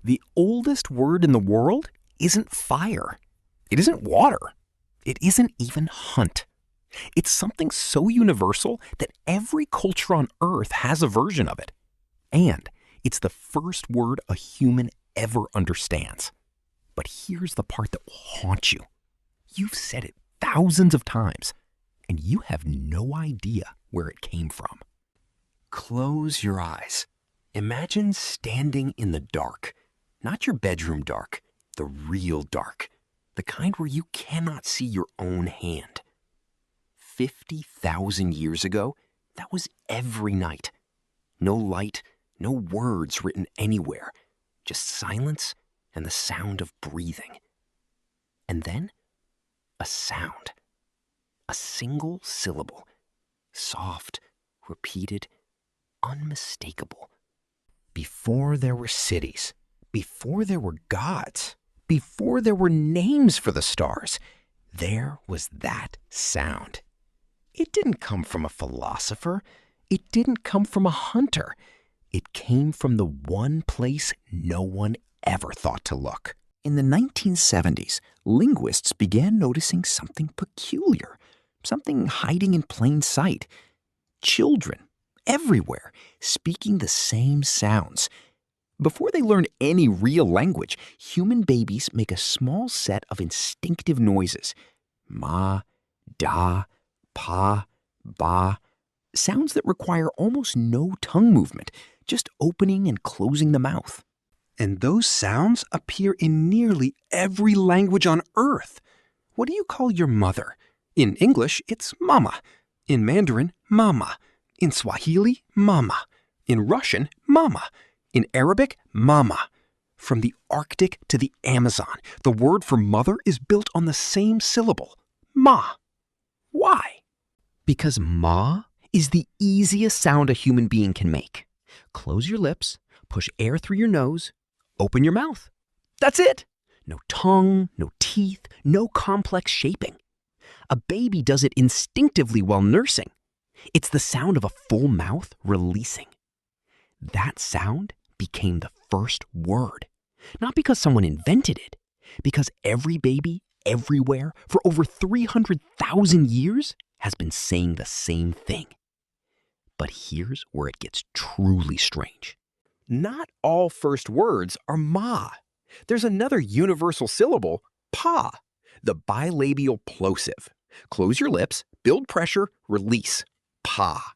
The oldest word in the world isn't fire. It isn't water. It isn't even hunt. It's something so universal that every culture on Earth has a version of it. And it's the first word a human ever understands. But here's the part that will haunt you. You've said it thousands of times, and you have no idea where it came from. Close your eyes. Imagine standing in the dark. Not your bedroom dark, the real dark. The kind where you cannot see your own hand. 50,000 years ago, that was every night. No light, no words written anywhere, just silence and the sound of breathing. And then, a sound. A single syllable. Soft, repeated, unmistakable. Before there were cities, before there were gods, before there were names for the stars, there was that sound. It didn't come from a philosopher. It didn't come from a hunter. It came from the one place no one ever thought to look. In the 1970s, linguists began noticing something peculiar, something hiding in plain sight. Children, everywhere, speaking the same sounds. Before they learn any real language, human babies make a small set of instinctive noises. Ma, da, pa, ba. Sounds that require almost no tongue movement, just opening and closing the mouth. And those sounds appear in nearly every language on Earth. What do you call your mother? In English, it's mama. In Mandarin, mama. In Swahili, mama. In Russian, mama. In Arabic, mama. From the Arctic to the Amazon, the word for mother is built on the same syllable, ma. Why? Because ma is the easiest sound a human being can make. Close your lips, push air through your nose, open your mouth. That's it. No tongue, no teeth, no complex shaping. A baby does it instinctively while nursing. It's the sound of a full mouth releasing. That sound became the first word. Not because someone invented it, because every baby, everywhere, for over 300,000 years has been saying the same thing. But here's where it gets truly strange. Not all first words are ma. There's another universal syllable, pa, the bilabial plosive. Close your lips, build pressure, release, pa.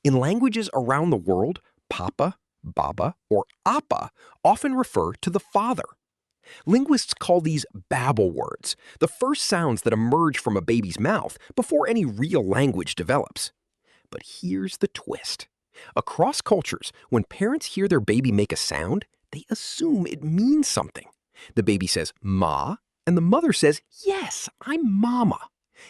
In languages around the world, papa, baba, or appa often refer to the father. Linguists call these babble words, the first sounds that emerge from a baby's mouth before any real language develops. But here's the twist. Across cultures, when parents hear their baby make a sound, they assume it means something. The baby says, ma, and the mother says, yes, I'm mama.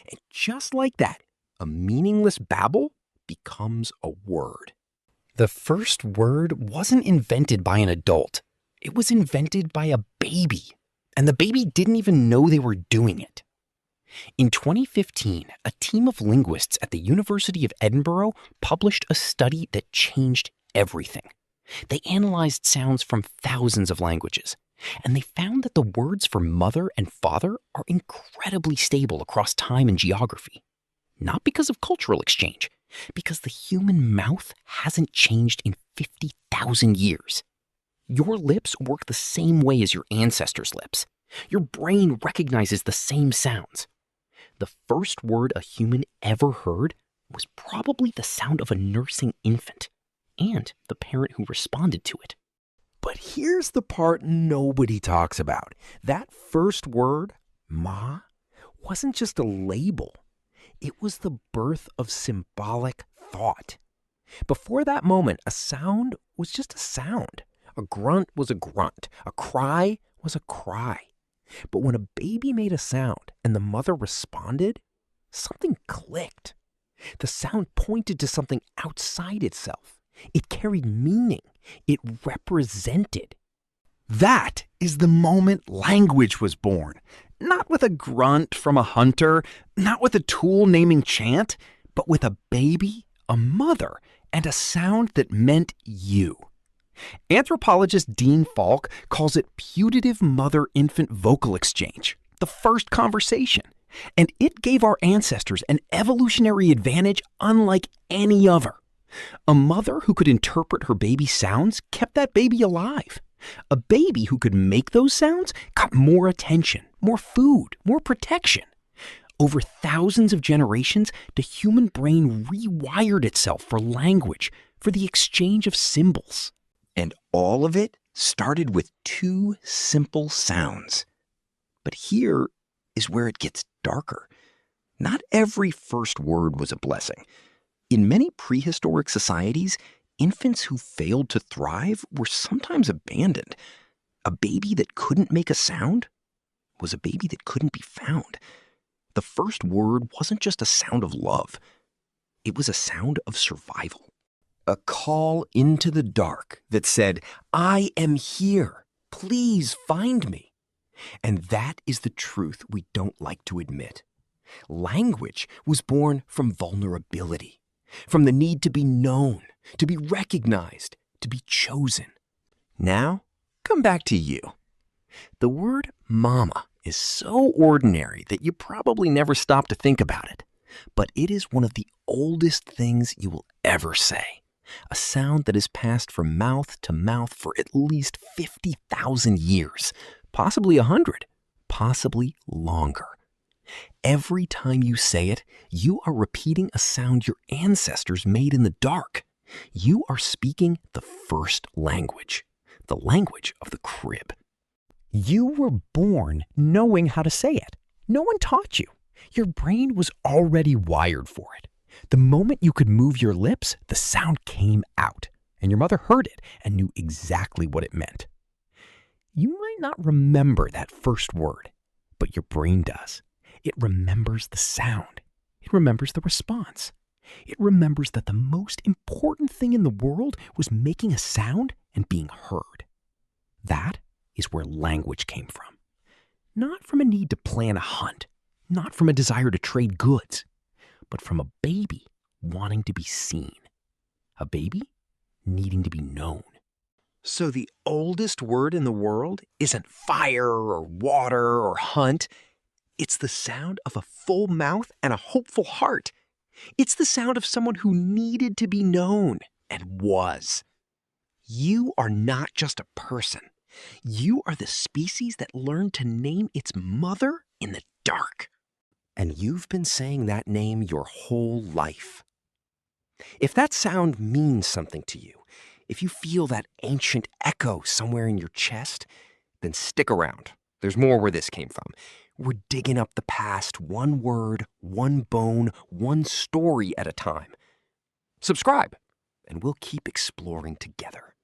And just like that, a meaningless babble becomes a word. The first word wasn't invented by an adult. It was invented by a baby. And the baby didn't even know they were doing it. In 2015, a team of linguists at the University of Edinburgh published a study that changed everything. They analyzed sounds from thousands of languages, and they found that the words for mother and father are incredibly stable across time and geography. Not because of cultural exchange, because the human mouth hasn't changed in 50,000 years. Your lips work the same way as your ancestors' lips. Your brain recognizes the same sounds. The first word a human ever heard was probably the sound of a nursing infant and the parent who responded to it. But here's the part nobody talks about. That first word, ma, wasn't just a label. It was the birth of symbolic thought. Before that moment, a sound was just a sound. A grunt was a grunt. A cry was a cry. But when a baby made a sound and the mother responded, something clicked. The sound pointed to something outside itself. It carried meaning. It represented. That is the moment language was born. Not with a grunt from a hunter, not with a tool naming chant, but with a baby, a mother, and a sound that meant you. Anthropologist Dean Falk calls it putative mother-infant vocal exchange, the first conversation. And it gave our ancestors an evolutionary advantage unlike any other. A mother who could interpret her baby's sounds kept that baby alive. A baby who could make those sounds got more attention, more food, more protection. Over thousands of generations, the human brain rewired itself for language, for the exchange of symbols. And all of it started with two simple sounds. But here is where it gets darker. Not every first word was a blessing. In many prehistoric societies, infants who failed to thrive were sometimes abandoned. A baby that couldn't make a sound was a baby that couldn't be found. The first word wasn't just a sound of love. It was a sound of survival. A call into the dark that said, "I am here. Please find me." And that is the truth we don't like to admit. Language was born from vulnerability, from the need to be known, to be recognized, to be chosen. Now, come back to you. The word mama is so ordinary that you probably never stop to think about it. But it is one of the oldest things you will ever say. A sound that has passed from mouth to mouth for at least 50,000 years, possibly 100, possibly longer. Every time you say it, you are repeating a sound your ancestors made in the dark. You are speaking the first language, the language of the crib. You were born knowing how to say it. No one taught you. Your brain was already wired for it. The moment you could move your lips, the sound came out, and your mother heard it and knew exactly what it meant. You might not remember that first word, but your brain does. It remembers the sound. It remembers the response. It remembers that the most important thing in the world was making a sound and being heard. That is where language came from. Not from a need to plan a hunt, not from a desire to trade goods, but from a baby wanting to be seen. A baby needing to be known. So the oldest word in the world isn't fire or water or hunt. It's the sound of a full mouth and a hopeful heart. It's the sound of someone who needed to be known and was. You are not just a person. You are the species that learned to name its mother in the dark. And you've been saying that name your whole life. If that sound means something to you, if you feel that ancient echo somewhere in your chest, then stick around. There's more where this came from. We're digging up the past, one word, one bone, one story at a time. Subscribe, and we'll keep exploring together.